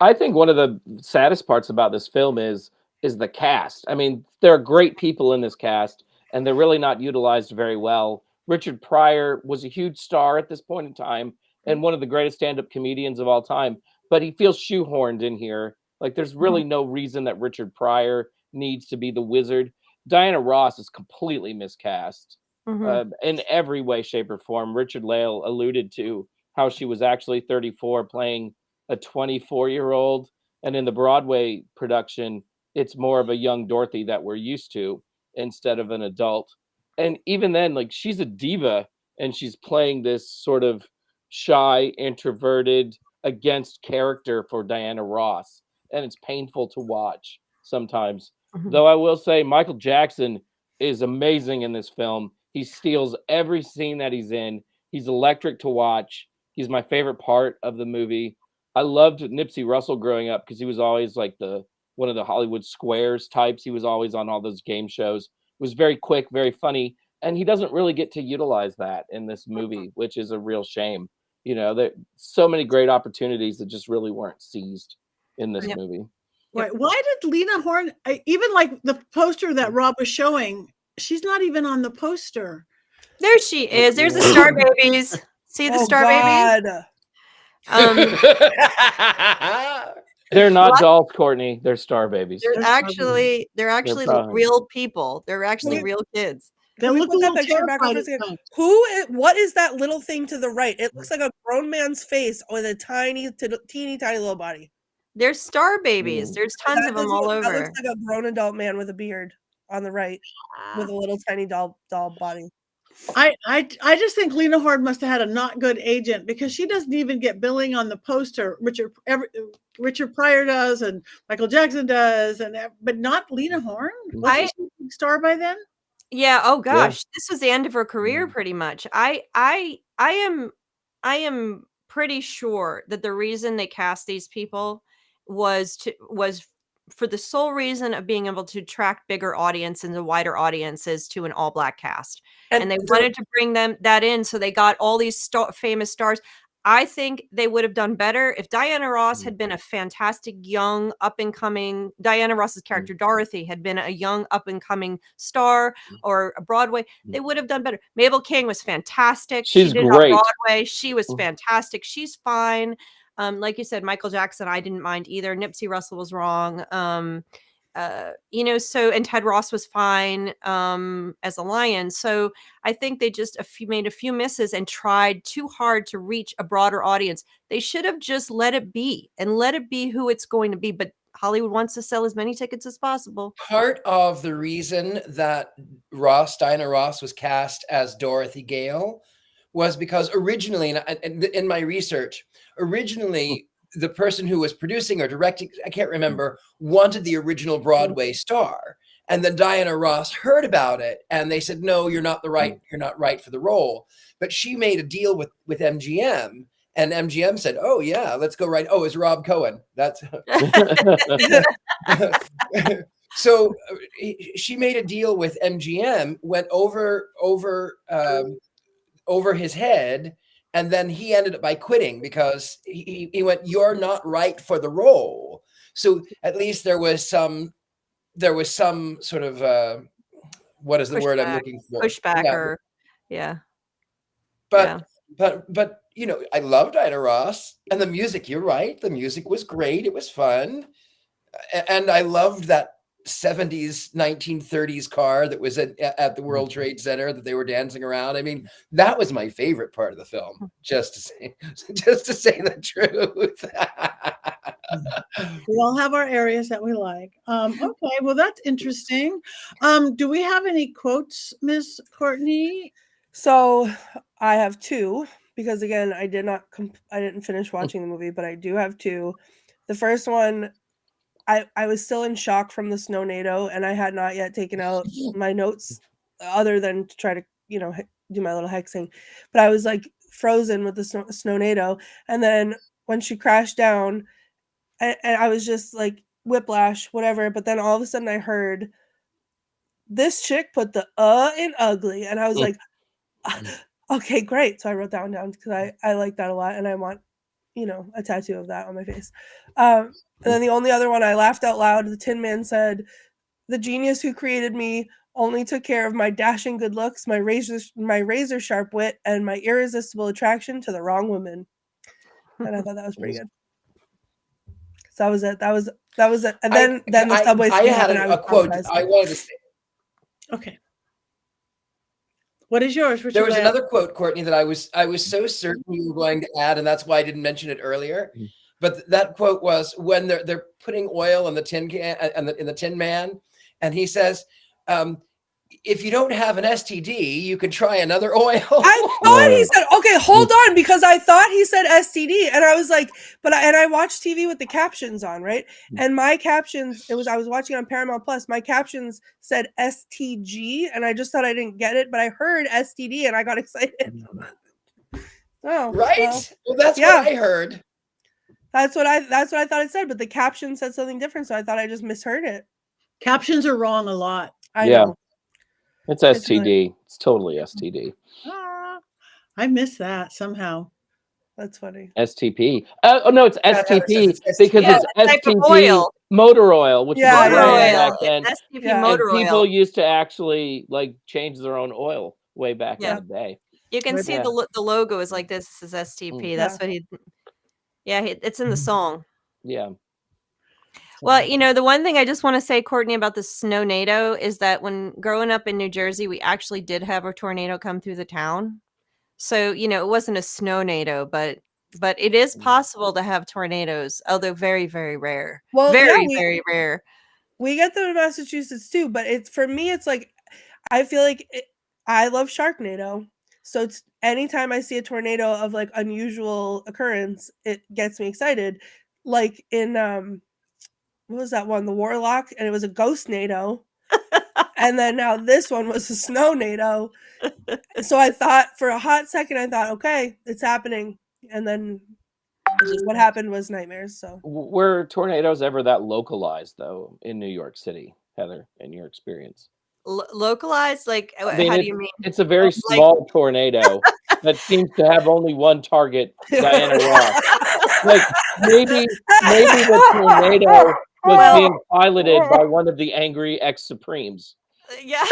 I think one of the saddest parts about this film is the cast. I mean, there are great people in this cast, and they're really not utilized very well. Richard Pryor was a huge star at this point in time, and one of the greatest stand-up comedians of all time, but he feels shoehorned in here. Like, there's really no reason that Richard Pryor needs to be the wizard. Diana Ross is completely miscast in every way, shape, or form. Richard-Lael alluded to how she was actually 34 playing a 24-year-old, and in the Broadway production, it's more of a young Dorothy that we're used to instead of an adult. And even then, like, she's a diva, and she's playing this sort of shy, introverted, against character for Diana Ross, and it's painful to watch sometimes. Though I will say Michael Jackson is amazing in this film. He steals every scene that he's in. He's electric to watch. He's my favorite part of the movie. I loved Nipsey Russell growing up because he was always like one of the Hollywood Squares types. He was always on all those game shows. It was very quick, very funny, and he doesn't really get to utilize that in this movie, which is a real shame. You know, there so many great opportunities that just really weren't seized in this movie. Right. Why did Lena Horne, even like the poster that Rob was showing, she's not even on the poster. There she is. There's the Star Babies. See the Star Babies? They're not dolls, Courtney. They're star babies. They're actually real people. They're actually real kids. They look a little terrified. What is that little thing to the right? It looks like a grown man's face with a teeny tiny little body. They're Star Babies. There's tons of them all over. That looks like a grown adult man with a beard on the right with a little tiny doll body. I just think Lena Horne must have had a not good agent, because she doesn't even get billing on the poster. Richard Pryor does, and Michael Jackson does, but not Lena Horne. Was she a star by then? Yeah. Oh gosh, this was the end of her career, pretty much. I am pretty sure that the reason they cast these people was for the sole reason of being able to attract bigger audiences and wider audiences to an all black cast. And they wanted to bring that in. So they got all these famous stars. I think they would have done better if Diana Ross had been a fantastic young up and coming. Diana Ross's character Dorothy had been a young up and coming star or a Broadway. They would have done better. Mabel King was fantastic. She's she did great. On Broadway. She was fantastic. She's fine. Like you said, Michael Jackson, I didn't mind either. Nipsey Russell was wrong. And Ted Ross was fine as a lion. So I think they just made a few misses and tried too hard to reach a broader audience. They should have just let it be who it's going to be. But Hollywood wants to sell as many tickets as possible. Part of the reason that Diana Ross was cast as Dorothy Gale was because originally, and in my research, the person who was producing or directing, I can't remember, wanted the original Broadway star. And then Diana Ross heard about it and they said, no, you're not right for the role. But she made a deal with MGM, and MGM said, oh yeah, let's go right. Oh, it's Rob Cohen. That's so she made a deal with MGM, went over his head. And then he ended up by quitting because he went, you're not right for the role. So at least there was some sort of, what is the word I'm looking for? Pushback But, I loved Diana Ross and the music, you're right. The music was great. It was fun. And I loved that 70s 1930s car that was at the World Trade Center that they were dancing around. I mean, that was my favorite part of the film, just to say the truth. We all have our areas that we like. Okay, well, that's interesting. Do we have any quotes, Miss Courtney? So I have two, because again, I didn't finish watching the movie, but I do have two. The first one, I was still in shock from the snownado, and I had not yet taken out my notes other than to try to, do my little hexing. But I was like frozen with the snownado. And then when she crashed down, and I was just like whiplash, whatever. But then all of a sudden I heard this chick put the in ugly. And I was like, okay, great. So I wrote that one down because I like that a lot. And I want, a tattoo of that on my face. And then the only other one, I laughed out loud. The Tin Man said, the genius who created me only took care of my dashing good looks, my razor sharp wit, and my irresistible attraction to the wrong woman. And I thought that was pretty good. So that was it. That was it. And then the subway. I had a quote I wanted to say. Okay. What is yours? There was another quote, Courtney, that I was so certain you were going to add, and that's why I didn't mention it earlier. But that quote was when they're putting oil in the tin can and in the Tin Man, and he says, if you don't have an STD, you can try another oil. I thought he said, okay, hold on, because I thought he said STD, and I was like, and I watched TV with the captions on, right? And my captions, I was watching on Paramount Plus, my captions said STG, and I just thought I didn't get it, but I heard STD and I got excited. Oh, right? Well, that's what I heard. That's what I thought it said, but the caption said something different, so I thought I just misheard it. Captions are wrong a lot. I know. It's STD. It's totally STD. I missed that somehow. That's funny. STP. Oh no, it's STP because it's STP oil. Motor oil, which is motor oil. back then. STP motor oil. People used to actually change their own oil way back in the day. You can see the logo is like this. This is STP. That's what he. Yeah, it's in the song. Yeah. Well, the one thing I just want to say, Courtney, about the snownado is that when growing up in New Jersey, we actually did have a tornado come through the town. So, it wasn't a snownado, but it is possible to have tornadoes, although very, very rare. Well, very rare. We get them in Massachusetts too, but for me, it's like, I feel like I love Sharknado. So it's anytime I see a tornado of like unusual occurrence, it gets me excited. Like in what was that one? The Warlock, and it was a ghost-nado. And then now this one was a snow-nado. So I thought for a hot second, okay, it's happening. and then Just what happened was nightmares. So Were tornadoes ever that localized though in New York City, Heather, in your experience? localized, like I mean, how do you mean? it's a very Like small tornado that seems to have only one target, Diana Ross. Like maybe the tornado was Well- being piloted by one of the angry ex-Supremes. yeah.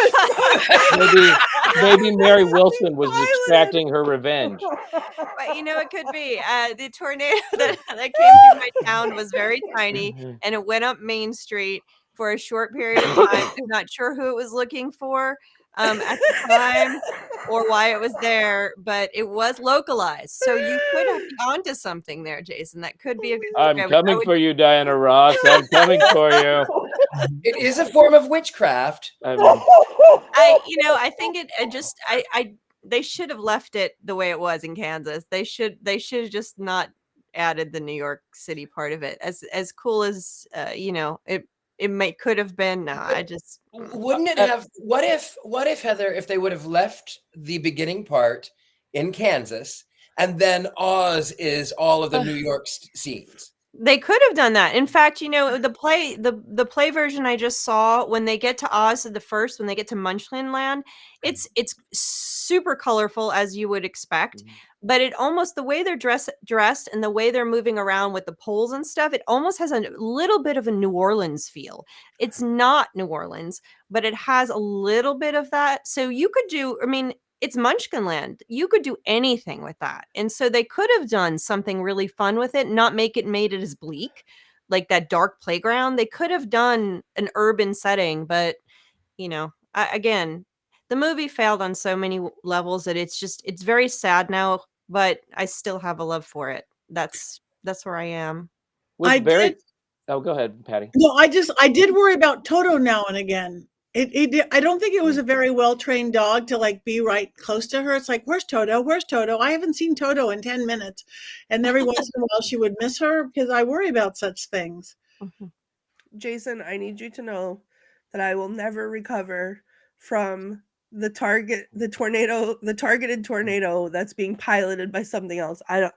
Maybe Mary Wilson was extracting her revenge. But you know, it could be. The tornado that came through my town was very tiny, and it went up Main Street for a short period of time. I'm not sure who it was looking for at the time or why it was there, but it was localized. So you could have been onto something there, Jason. That could be a good. I'm coming for you, Diana Ross. I'm coming for you. It is a form of witchcraft. I think they should have left it the way it was in Kansas. They should have just not added the New York City part of it. As cool as it could have been. No, I just Wouldn't it have? What if Heather, if they would have left the beginning part in Kansas, and then Oz is all of the New York scenes? They could have done that. In fact, the play version I just saw, when they get to Oz when they get to Munchkin Land, it's super colorful as you would expect, but it almost, the way they're dressed and the way they're moving around with the poles and stuff, it almost has a little bit of a New Orleans feel. It's not New Orleans, but it has a little bit of that. So you could do, I mean, it's Munchkin Land. You could do anything with that. And so they could have done something really fun with it, not made it as bleak, like that dark playground. They could have done an urban setting, but again, the movie failed on so many levels that it's very sad now, but I still have a love for it. That's where I am. Go ahead, Patty. No, I did worry about Toto now and again. I don't think it was a very well-trained dog to like be right close to her. It's like, where's Toto? Where's Toto? I haven't seen Toto in 10 minutes. And every once in a while she would miss her because I worry about such things. Jason, I need you to know that I will never recover from the targeted tornado that's being piloted by something else. I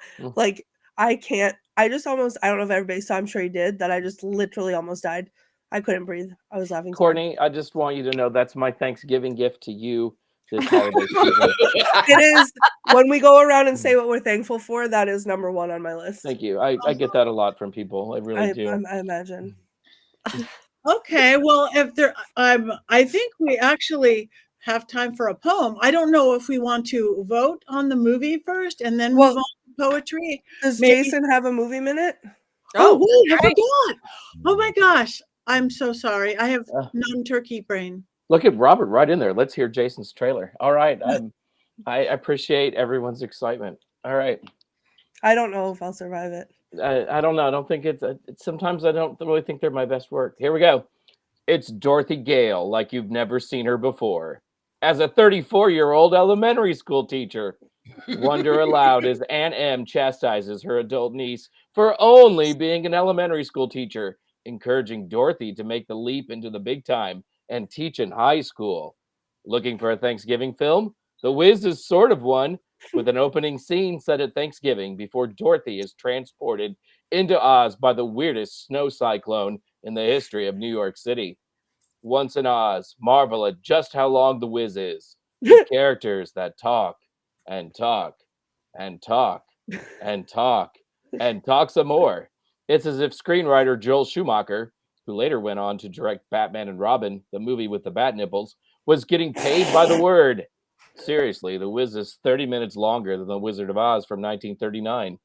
can't. I don't know if everybody saw, I'm sure he did, that I just literally almost died. I couldn't breathe. I was laughing. Courtney, I just want you to know that's my Thanksgiving gift to you this holiday season. It is. When we go around and say what we're thankful for, that is number one on my list. Thank you. I get that a lot from people. I really do. I imagine. Okay, well, I think we actually have time for a poem. I don't know if we want to vote on the movie first and then move on to poetry. Does Jason have a movie minute? Oh, wait, I forgot. Oh my gosh. I'm so sorry. I have non-turkey brain. Look at Robert right in there. Let's hear Jason's trailer. All right. I appreciate everyone's excitement. All right. I don't know if I'll survive it. I don't know. I don't think sometimes I don't really think they're my best work. Here we go. It's Dorothy Gale, like you've never seen her before. As a 34-year-old elementary school teacher, wonder aloud as Aunt M chastises her adult niece for only being an elementary school teacher, encouraging Dorothy to make the leap into the big time and teach in high school. Looking for a Thanksgiving film? The Wiz is sort of one, with an opening scene set at Thanksgiving before Dorothy is transported into Oz by the weirdest snow cyclone in the history of New York City. Once in Oz, marvel at just how long The Wiz is. The characters that talk and talk and talk and talk and talk some more. It's as if screenwriter Joel Schumacher, who later went on to direct Batman and Robin, the movie with the bat nipples, was getting paid by the word. Seriously, The Wiz is 30 minutes longer than The Wizard of Oz from 1939.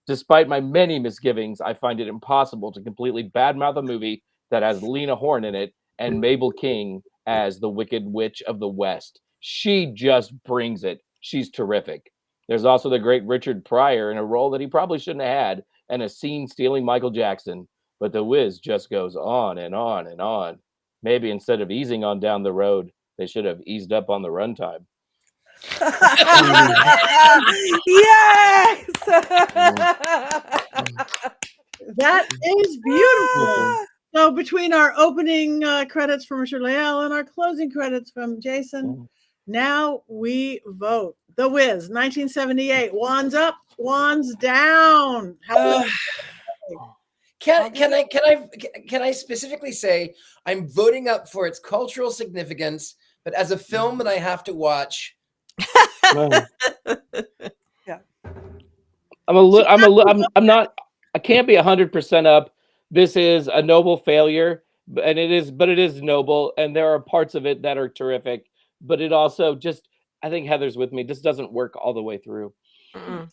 Despite my many misgivings, I find it impossible to completely badmouth a movie that has Lena Horne in it and Mabel King as the Wicked Witch of the West. She just brings it. She's terrific. There's also the great Richard Pryor in a role that he probably shouldn't have had, and a scene stealing Michael Jackson. But The Wiz just goes on and on and on. Maybe instead of easing on down the road, they should have eased up on the runtime. Yes! That is beautiful. So between our opening credits from Richard-Lael and our closing credits from Jason, now we vote. The Wiz, 1978. Wands up. wands down. Uh, I'll Can do can I specifically say I'm voting up for its cultural significance, but as a film that I have to watch, Well, Yeah. I'm not. I can't be 100% up. This is a noble failure, and but it is noble, and there are parts of it that are terrific. But it also just, I think Heather's with me. This doesn't work all the way through. Mm-mm.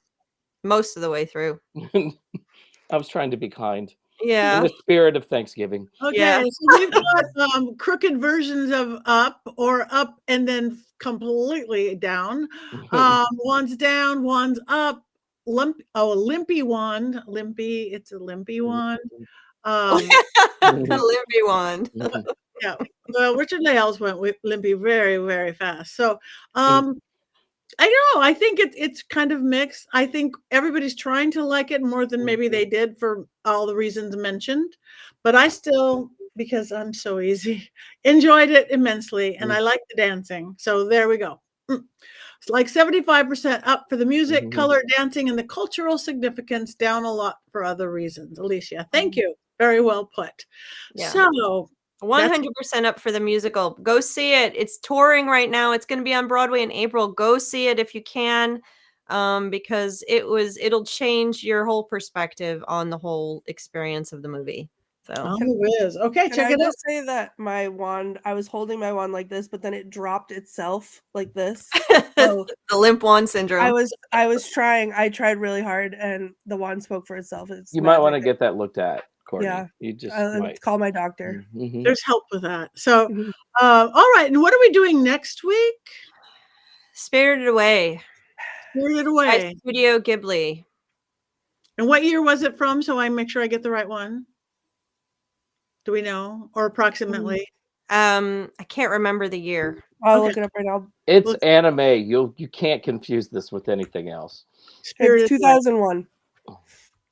Most of the way through. I was trying to be kind in Yeah. the spirit of Thanksgiving. Okay, Yeah. so we've got crooked versions of up or up and then completely down. Wands down, wands up, limpy wand, limpy, it's a limpy wand. The limpy one. Yeah, well, Richard-Lael's went with limpy very, very fast. So, I know. I think it's kind of mixed. I think everybody's trying to like it more than maybe they did for all the reasons mentioned. But I still, because I'm so easy, enjoyed it immensely, and I like the dancing. So there we go. It's like 75% up for the music, color, dancing, and the cultural significance, down a lot for other reasons. Alicia, thank you. Very well put. Yeah. So 100% up for the musical. Go see it. It's touring right now. It's going to be on Broadway in April. Go see it if you can, because it'll change your whole perspective on the whole experience of the movie. So okay, check it out. Just say that my wand, I was holding my wand like this, but then it dropped itself like this. So the limp wand syndrome. I tried really hard, and the wand spoke for itself. You might want to get that looked at, Courtney. Yeah, you just might call my doctor. There's help with that. So, all right. And what are we doing next week? Spirited Away. Spirited Away. By Studio Ghibli. And what year was it from? So I make sure I get the right one. Do we know, or approximately? I can't remember the year. I'll look it up right now. It's anime. You can't confuse this with anything else. It's 2001.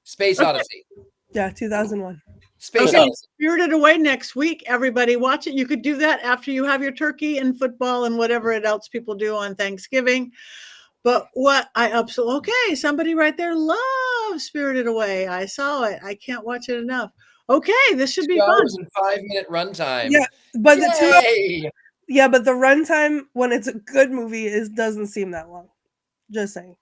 Space Odyssey. Yeah, 2001. Space Odyssey. Spirited Away next week. Everybody watch it. You could do that after you have your turkey and football and whatever else people do on Thanksgiving. But what I absolutely, okay, somebody right there loves Spirited Away. I saw it. I can't watch it enough. Okay, this should be 2 fun. hours and 5-minute runtime. Yeah, but Yay! the runtime when it's a good movie doesn't seem that long. Just saying.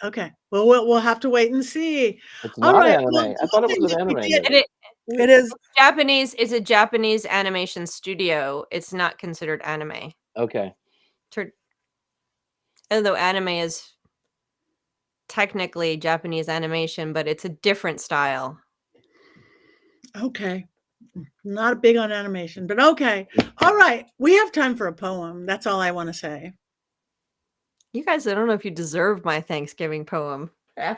Okay. Well, we'll have to wait and see. It's not anime. I thought it was an anime. It is Japanese. It's a Japanese animation studio. It's not considered anime. Okay. Although anime is technically Japanese animation, but it's a different style. Okay. Not big on animation, but okay. All right. We have time for a poem. That's all I want to say. You guys, I don't know if you deserve my Thanksgiving poem.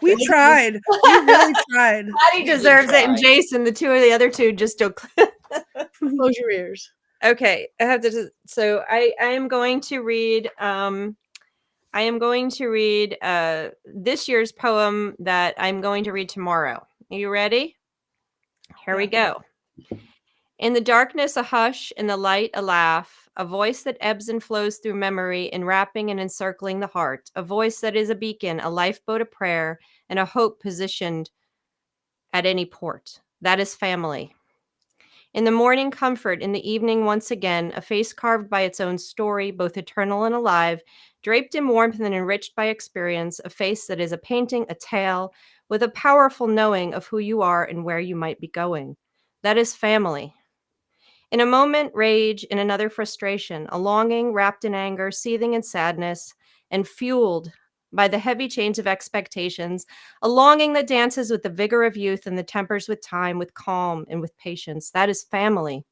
We tried. We really tried. Patty deserves it, and Jason, the other two, just don't. Close your ears. Okay, I have to. So I am going to read. I am going to read this year's poem that I'm going to read tomorrow. Are you ready? Here we go. In the darkness, a hush. In the light, a laugh. A voice that ebbs and flows through memory, enwrapping and encircling the heart. A voice that is a beacon, a lifeboat of prayer, and a hope positioned at any port. That is family. In the morning, comfort. In the evening, once again, a face carved by its own story, both eternal and alive, draped in warmth and enriched by experience, a face that is a painting, a tale, with a powerful knowing of who you are and where you might be going. That is family. In a moment, rage. In another, frustration. A longing wrapped in anger, seething in sadness, and fueled by the heavy chains of expectations. A longing that dances with the vigor of youth and the tempers with time, with calm and with patience. That is family.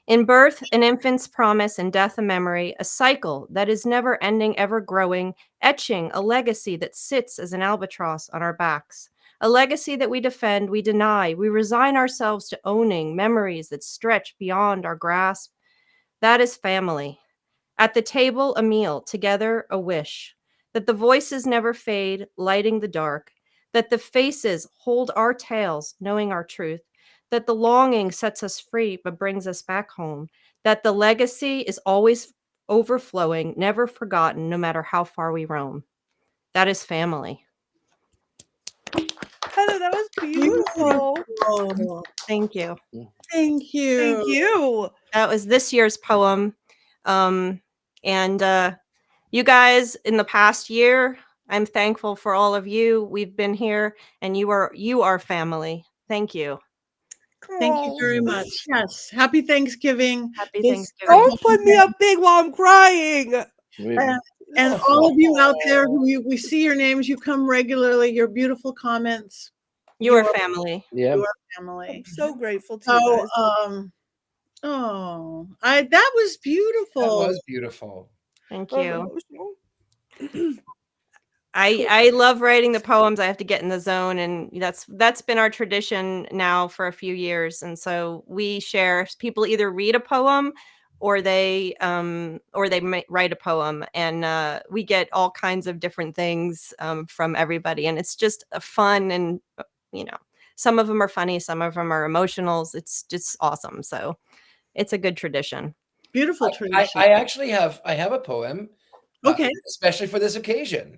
In birth, an infant's promise, and death, a memory, a cycle that is never ending, ever growing, etching a legacy that sits as an albatross on our backs. A legacy that we defend, we deny, we resign ourselves to owning memories that stretch beyond our grasp. That is family. At the table, a meal, together, a wish. That the voices never fade, lighting the dark. That the faces hold our tales, knowing our truth. That the longing sets us free, but brings us back home. That the legacy is always overflowing, never forgotten, no matter how far we roam. That is family. that was beautiful. Beautiful. Thank you. Thank you. Thank you. That was this year's poem. And you guys, in the past year, I'm thankful for all of you. We've been here, and you are family. Thank you. Thank you very much. Yes. Happy Thanksgiving. Happy This- Thanksgiving. Don't put me up big while I'm crying. And all of you out there we see your names, you come regularly, your beautiful comments. You are family. Yeah. You are family. I'm so grateful to you guys. That was beautiful. That was beautiful. Thank I'm you. emotional. I love writing the poems. I have to get in the zone, and that's been our tradition now for a few years. And so we share. People either read a poem, or they write a poem, and we get all kinds of different things from everybody. And it's just a fun, and some of them are funny, some of them are emotionals. It's just awesome. So it's a good tradition. Beautiful tradition. I actually have a poem. Okay. Especially for this occasion.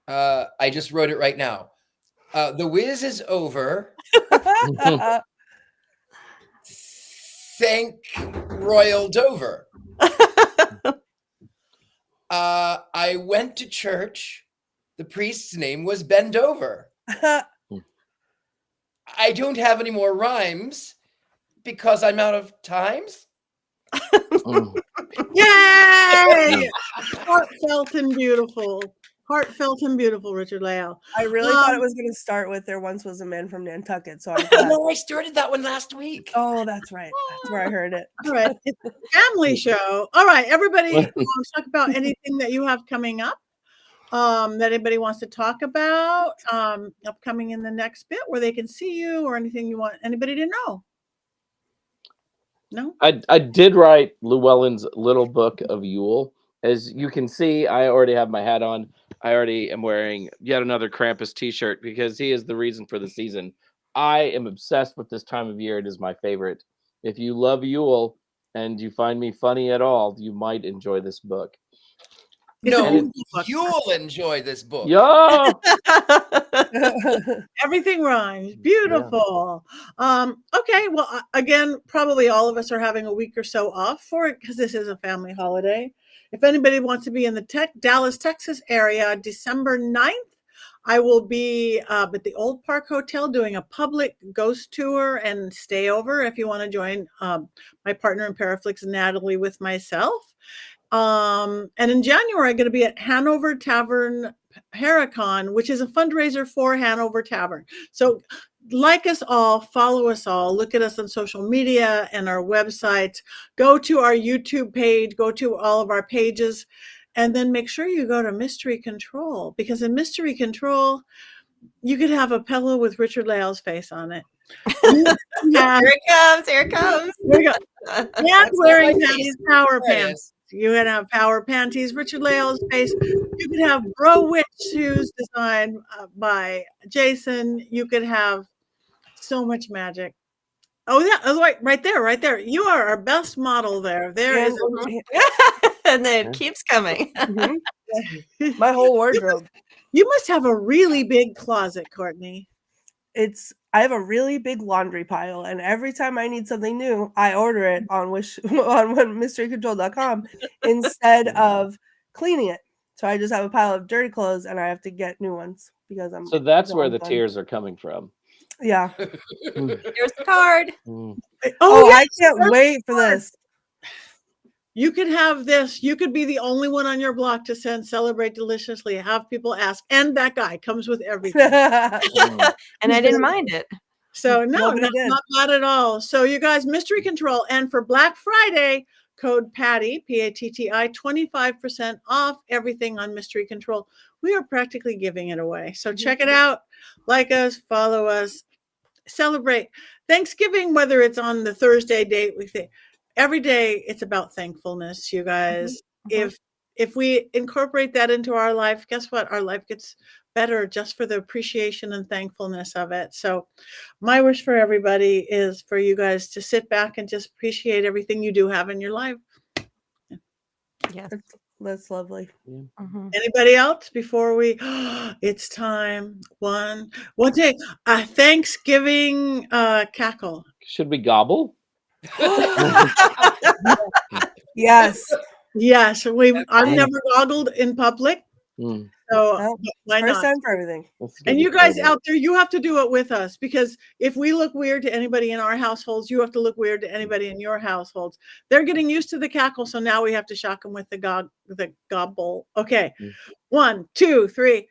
I just wrote it right now. The whiz is over. Thank Royal Dover. I went to church. The priest's name was Bendover. I don't have any more rhymes because I'm out of times. Yay! Heartfelt and beautiful. Heartfelt and beautiful, Richard-Lael. I really thought it was going to start with "There Once Was a Man from Nantucket." So I'm glad. No, I started that one last week. Oh, that's right. That's where I heard it. All right. It's a family show. All right, everybody, talk about anything that you have coming up that anybody wants to talk about upcoming in the next bit, where they can see you, or anything you want anybody to know. No? I did write Llewellyn's Little Book of Yule. As you can see, I already have my hat on. I already am wearing yet another Krampus t-shirt because he is the reason for the season. I am obsessed with this time of year. It is my favorite. If you love Yule and you find me funny at all, you might enjoy this book. No, you'll enjoy this book. Yeah. Everything rhymes. Beautiful. Okay. Well, again, probably all of us are having a week or so off for it because this is a family holiday. If anybody wants to be in the Dallas, Texas area, December 9th, I will be at the Old Park Hotel doing a public ghost tour and stay over if you want to join my partner in Paraflix, Natalie, with myself. And in January, I'm going to be at Hanover Tavern Heracon, which is a fundraiser for Hanover Tavern. So like us all, follow us all, look at us on social media and our websites, go to our YouTube page, go to all of our pages, and then make sure you go to Mystery Control, because in Mystery Control, you could have a pillow with Richard-Lael's face on it. Here it comes. Here it comes. There you go. And wearing Patty's power pants. You can have power panties, Richard-Lael's face. You could have Bro Witch shoes designed by Jason. You could have so much magic. Oh, yeah. Oh, right there. You are our best model there. There is. And then it keeps coming. My whole wardrobe. You must have a really big closet, Courtney. I have a really big laundry pile, and every time I need something new, I order it on mysterycontrol.com instead of cleaning it. So I just have a pile of dirty clothes, and I have to get new ones because I'm. So that's where the tears are coming from. Yeah. Here's the card. Oh, I can't wait for this. You could have this. You could be the only one on your block to send "Celebrate Deliciously." Have people ask, and that guy comes with everything. And I didn't mind it. So no, not bad at all. So you guys, Mystery Control, and for Black Friday, code Patti, P-A-T-T-I, 25% off everything on Mystery Control. We are practically giving it away. So check it out. Like us, follow us, celebrate Thanksgiving, whether it's on the Thursday date. Every day it's about thankfulness, you guys. If we incorporate that into our life, guess what? Our life gets better just for the appreciation and thankfulness of it. So my wish for everybody is for you guys to sit back and just appreciate everything you do have in your life. Yeah. That's lovely. Mhm. Anybody else before we? It's time. One day. A Thanksgiving cackle. Should we gobble? Yes. Yes, I've Okay. never goggled in public, Mm, so Well, why first not? time for everything. let's get And it you guys started. out there, you have to do it with us, because if we look weird to anybody in our households, you have to look weird to anybody in your households. They're getting used to the cackle, so now we have to shock them with the gobble. Okay, Mm. 1, 2, 3.